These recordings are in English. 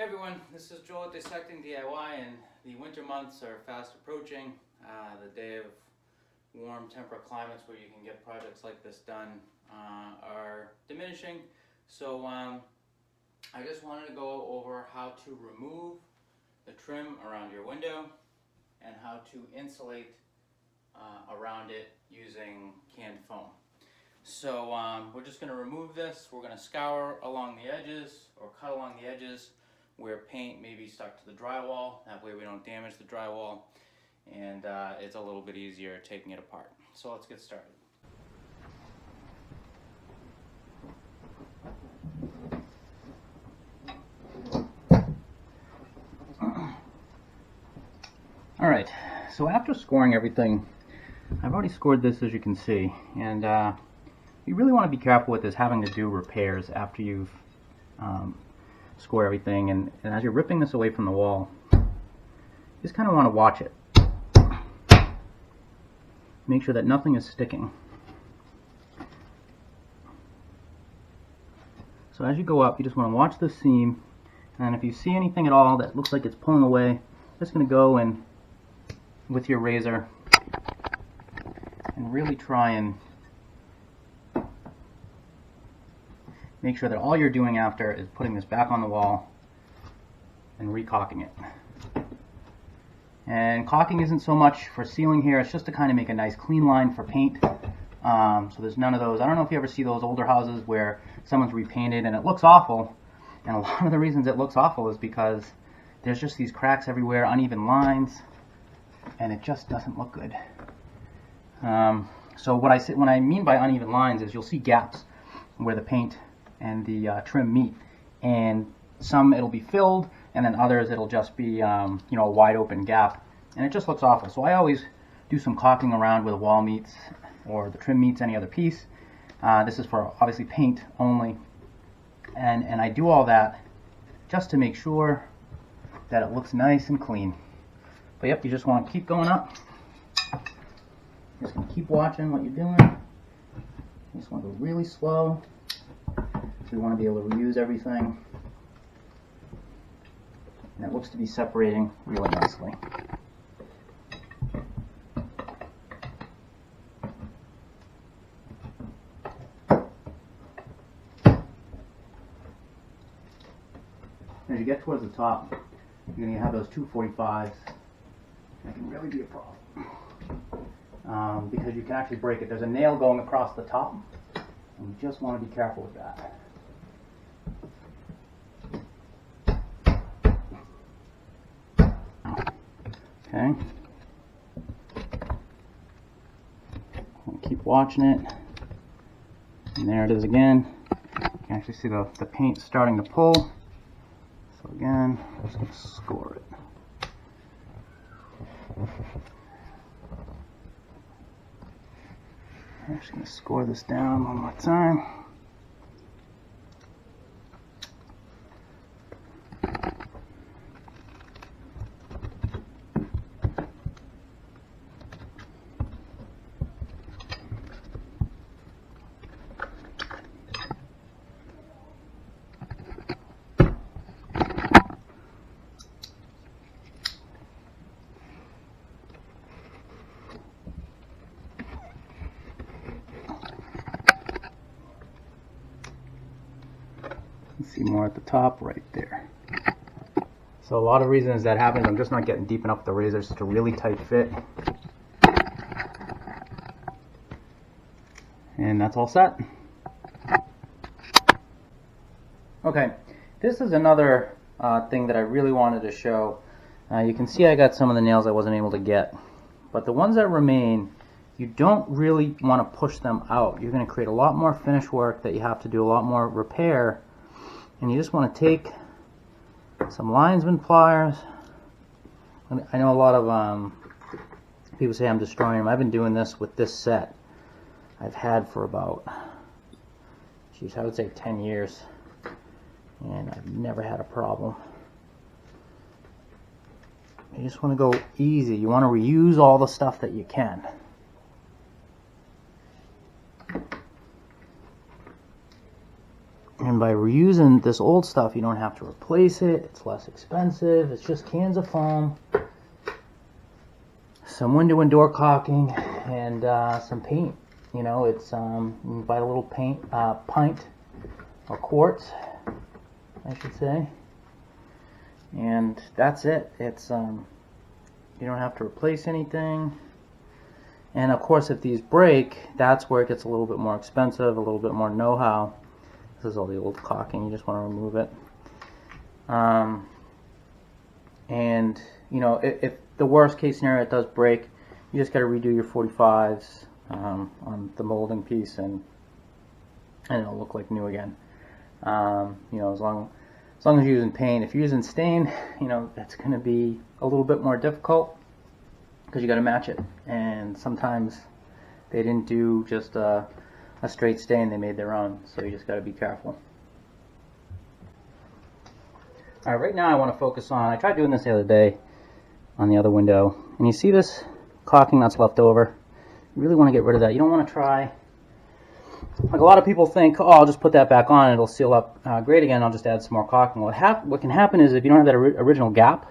Hey everyone, this is Joel at Dissecting DIY, and the winter months are fast approaching. The day of warm temperate climates where you can get projects like this done are diminishing. So I just wanted to go over how to remove the trim around your window and how to insulate around it using canned foam. So we're just going to remove this. We're going to scour along the edges or cut along the edges where paint may be stuck to the drywall. That way we don't damage the drywall, and it's a little bit easier taking it apart. So let's get started. Alright, so after scoring everything, I've already scored this, as you can see, and you really want to be careful with this, having to do repairs after you've score everything, and as you're ripping this away from the wall, you just kind of want to watch it. Make sure that nothing is sticking. So as you go up, you just want to watch the seam, and if you see anything at all that looks like it's pulling away, just going to go in with your razor and really try and make sure that all you're doing after is putting this back on the wall and recaulking it. And caulking isn't so much for sealing here, it's just to kind of make a nice clean line for paint. So there's none of those. I don't know if you ever see those older houses where someone's repainted and it looks awful, and a lot of the reasons it looks awful is because there's just these cracks everywhere, uneven lines, and it just doesn't look good. So what I mean by uneven lines is you'll see gaps where the paint and the trim meet, and some it'll be filled, and then others it'll just be a wide open gap, and it just looks awful. So I always do some caulking around where the wall meets or the trim meets any other piece. This is for obviously paint only, and I do all that just to make sure that it looks nice and clean. But yep, you just want to keep going up. Just gonna keep watching what you're doing. You just want to go really slow. So we want to be able to reuse everything, and it looks to be separating really nicely. As you get towards the top, you're going to have those 245s. That can really be a problem because you can actually break it. There's a nail going across the top, and you just want to be careful with that. Okay. Keep watching it. And there it is again. You can actually see the paint starting to pull. So again, I'm just going to score it. I'm just going to score this down one more time. See more at the top right there. So a lot of reasons that happens, I'm just not getting deep enough with the razor. It's just a really tight fit. And that's all set. Okay, this is another thing that I really wanted to show. You can see I got some of the nails I wasn't able to get, but the ones that remain, you don't really want to push them out. You're going to create a lot more finish work that you have to do, a lot more repair. And you just want to take some linesman pliers. I know a lot of people say I'm destroying them. I've been doing this with this set I've had for about, geez, I would say 10 years. And I've never had a problem. You just want to go easy. You want to reuse all the stuff that you can. And by reusing this old stuff, you don't have to replace it. It's less expensive. It's just cans of foam, some window and door caulking, and some paint. You know, it's you can buy a little paint, pint or quarts, I should say. And that's it. It's you don't have to replace anything. And of course, if these break, that's where it gets a little bit more expensive, a little bit more know-how. This is all the old caulking. You just want to remove it. And you know, if the worst case scenario it does break, you just got to redo your 45s on the molding piece, and it'll look like new again. You know, as long as you're using paint. If you're using stain, you know, that's going to be a little bit more difficult because you got to match it. And sometimes they didn't do just a straight stain, they made their own, so you just got to be careful. Alright, right now I want to focus on, I tried doing this the other day on the other window, and you see this caulking that's left over. You really want to get rid of that. You don't want to try, like a lot of people think, oh, I'll just put that back on and it'll seal up great again, I'll just add some more caulking. What can happen is if you don't have that original gap,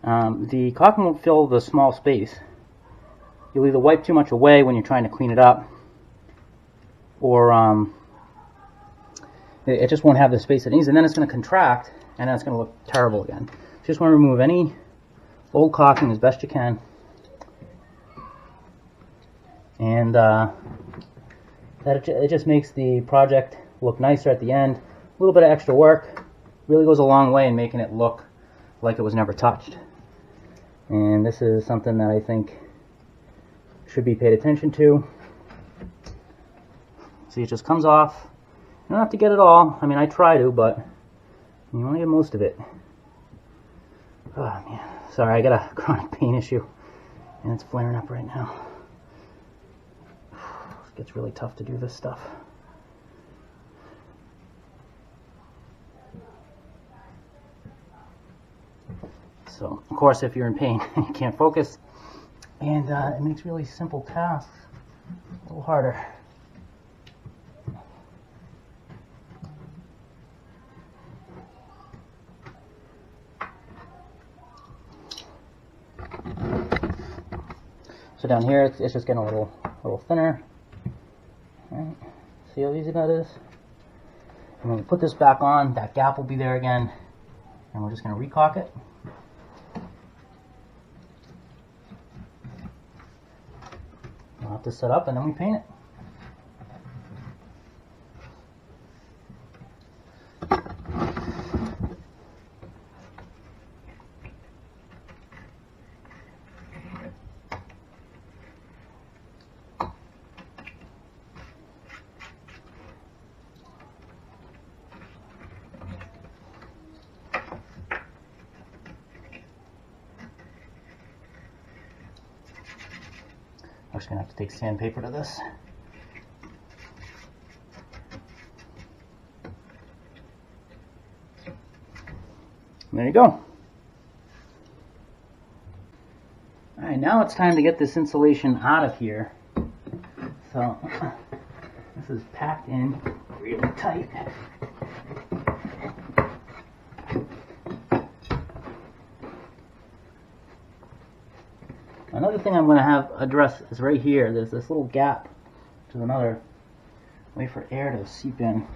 the caulking won't fill the small space. You'll either wipe too much away when you're trying to clean it up, or it just won't have the space it needs, and then it's going to contract, and then it's going to look terrible again. So you just want to remove any old caulking as best you can, and it just makes the project look nicer at the end. A little bit of extra work really goes a long way in making it look like it was never touched. And this is something that I think should be paid attention to. See, it just comes off. You don't have to get it all. I mean, I try to, but you want to get most of it. Oh man, sorry, I got a chronic pain issue, and it's flaring up right now. It gets really tough to do this stuff. So, of course, if you're in pain, you can't focus, and it makes really simple tasks a little harder. So down here, it's just getting a little thinner. All right. See how easy that is? And when we put this back on, that gap will be there again, and we're just going to re-caulk it. We'll have to set up, and then we paint it. I'm just going to have to take sandpaper to this. And there you go. Alright, now it's time to get this insulation out of here. So, this is packed in really tight. Another thing I'm going to have addressed is right here. There's this little gap, which is another way for air to seep in.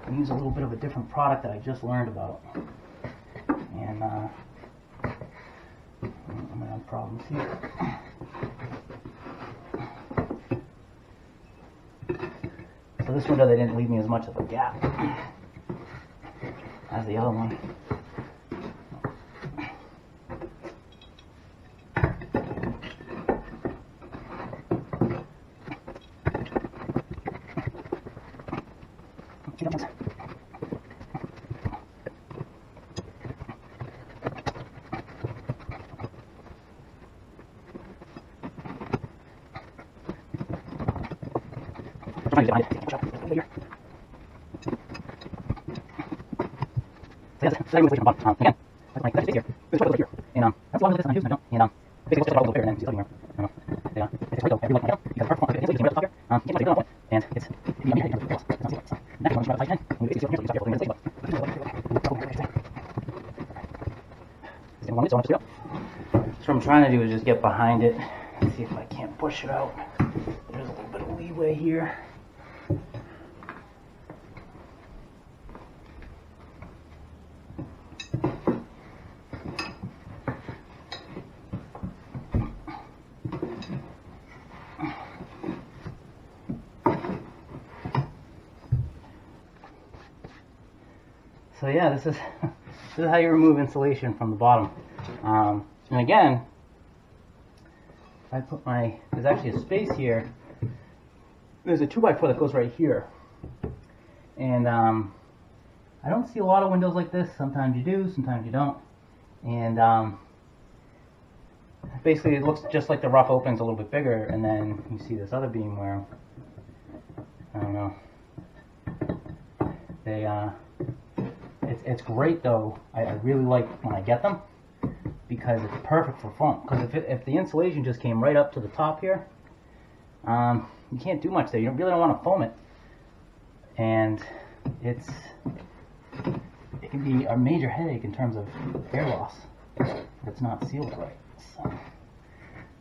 I use a little bit of a different product that I just learned about. And I'm going to have problems here. So this window, they didn't leave me as much of a gap as the other one. So what I'm trying to do is just get behind it and see if I can't push it out. There's a little bit of leeway here. So yeah, this is how you remove insulation from the bottom. And again, if I put there's actually a space here. There's a 2x4 that goes right here. And I don't see a lot of windows like this. Sometimes you do, sometimes you don't. And basically it looks just like the rough opening's a little bit bigger, and then you see this other beam where, I don't know, they it's great though. I really like when I get them, because it's perfect for foam. Because if the insulation just came right up to the top here, you can't do much there. You really don't want to foam it, and it can be a major headache in terms of air loss if it's not sealed right. So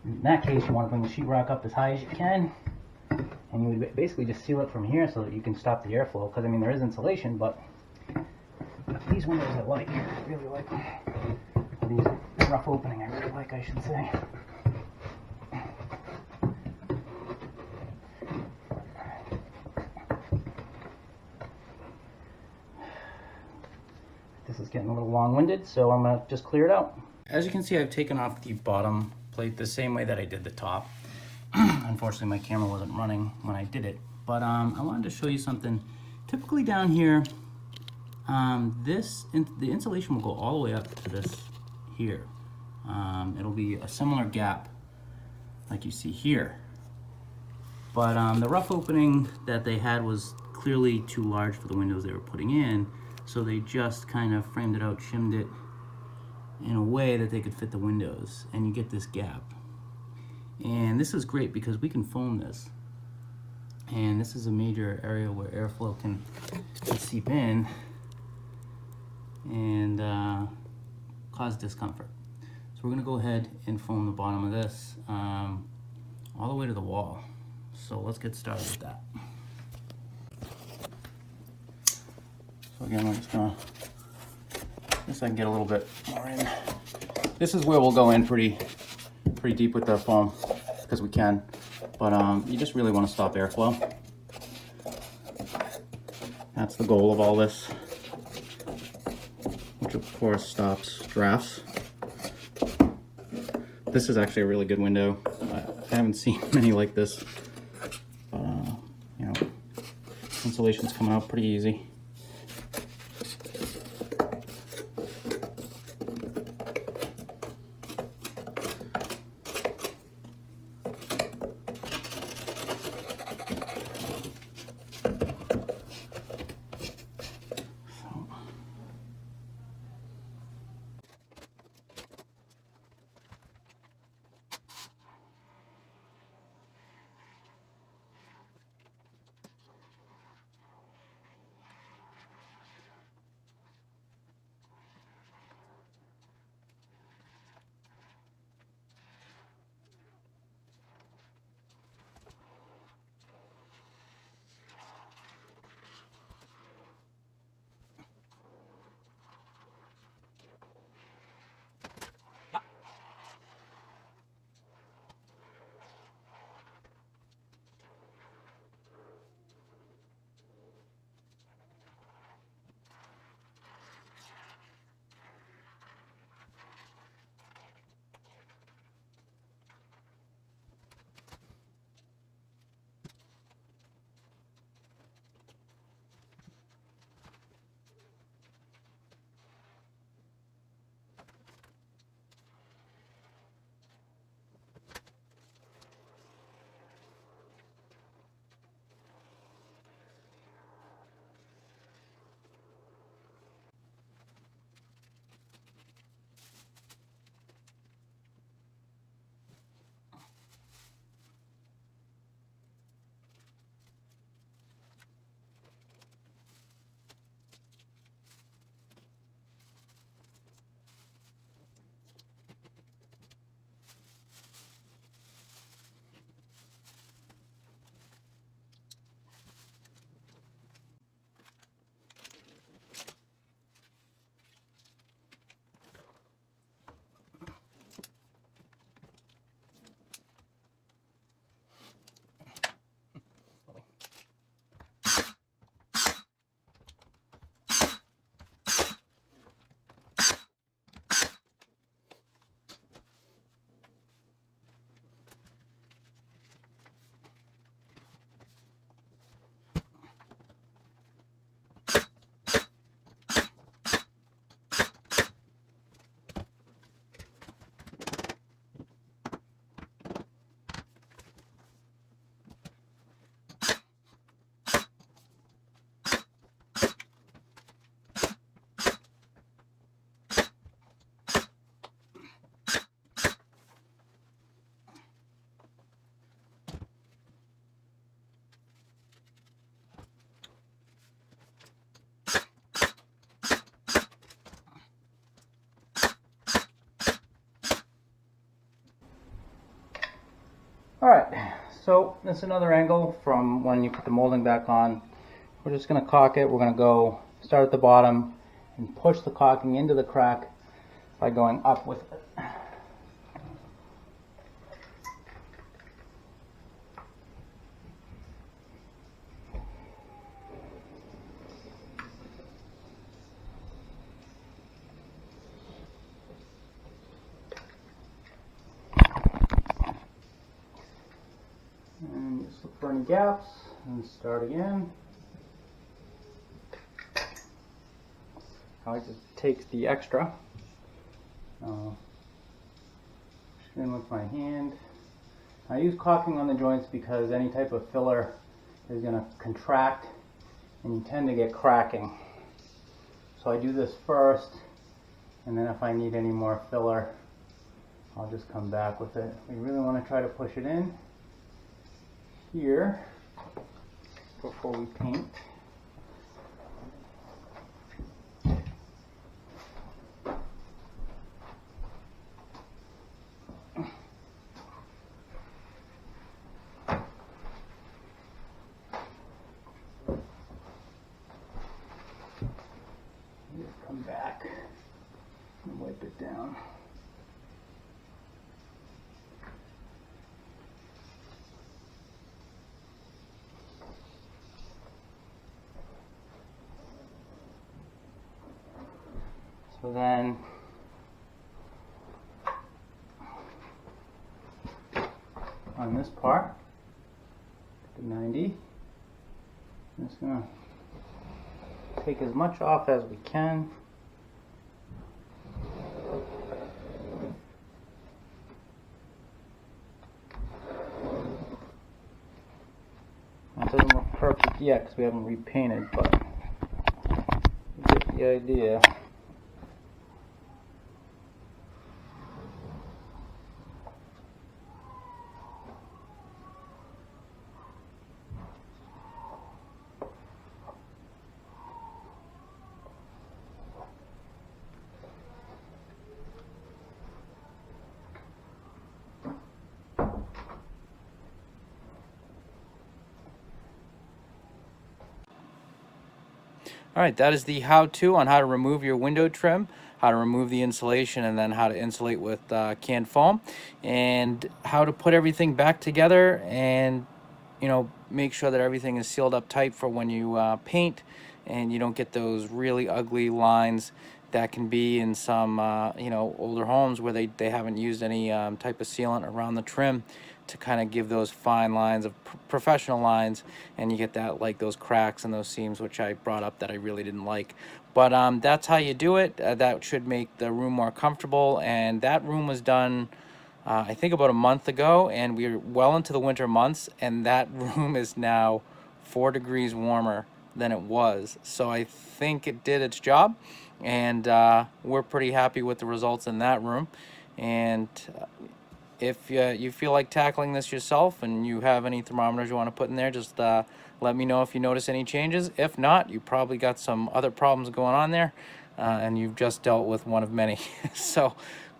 in that case, you want to bring the sheetrock up as high as you can, and you would basically just seal it from here so that you can stop the airflow. Because I mean, there is insulation, but these windows I like. I really like them. These rough opening I really like, I should say. This is getting a little long-winded, so I'm going to just clear it out. As you can see, I've taken off the bottom plate the same way that I did the top. Unfortunately, my camera wasn't running when I did it, but I wanted to show you something. Typically down here, the insulation will go all the way up to this here. It'll be a similar gap like you see here. But the rough opening that they had was clearly too large for the windows they were putting in, so they just kind of framed it out, shimmed it in a way that they could fit the windows, and you get this gap. And this is great because we can foam this, and this is a major area where airflow can seep in and cause discomfort. So we're going to go ahead and foam the bottom of this all the way to the wall. So let's get started with that. So again, we're just going to, I can get a little bit more in. This is where we'll go in pretty deep with the foam, because we can, but you just really want to stop airflow. That's the goal of all this, which of course stops drafts. This is actually a really good window. I haven't seen many like this, but you know, insulation's coming out pretty easy. Alright, so this is another angle from when you put the molding back on. We're just going to caulk it. We're going to go start at the bottom and push the caulking into the crack by going up with it. And just look for any gaps and start again. I like to take the extra, push it in with my hand. I use caulking on the joints because any type of filler is going to contract and you tend to get cracking. So I do this first, and then if I need any more filler, I'll just come back with it. We really want to try to push it in here before we paint. Just come back and wipe it down. So then on this part, to 90, I'm just going to take as much off as we can. That doesn't look perfect yet because we haven't repainted, but you get the idea. Alright, that is the how-to on how to remove your window trim, how to remove the insulation, and then how to insulate with canned foam, and how to put everything back together and, you know, make sure that everything is sealed up tight for when you paint and you don't get those really ugly lines that can be in some, you know, older homes where they haven't used any type of sealant around the trim to kind of give those fine lines of professional lines, and you get that, like those cracks and those seams, which I brought up that I really didn't like. But that's how you do it. That should make the room more comfortable, and that room was done I think about a month ago, and we're well into the winter months, and that room is now 4 degrees warmer than it was. So I think it did its job, and we're pretty happy with the results in that room. And if you feel like tackling this yourself and you have any thermometers you want to put in there, just let me know if you notice any changes. If not, you probably got some other problems going on there, and you've just dealt with one of many. So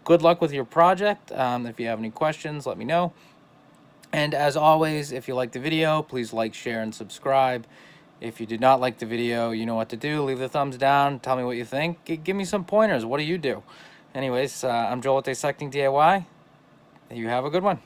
good luck with your project. If you have any questions, let me know. And as always, if you like the video, please like, share, and subscribe. If you did not like the video, you know what to do. Leave the thumbs down. Tell me what you think. Give me some pointers. What do you do? Anyways, I'm Joel with Insulating DIY. You have a good one.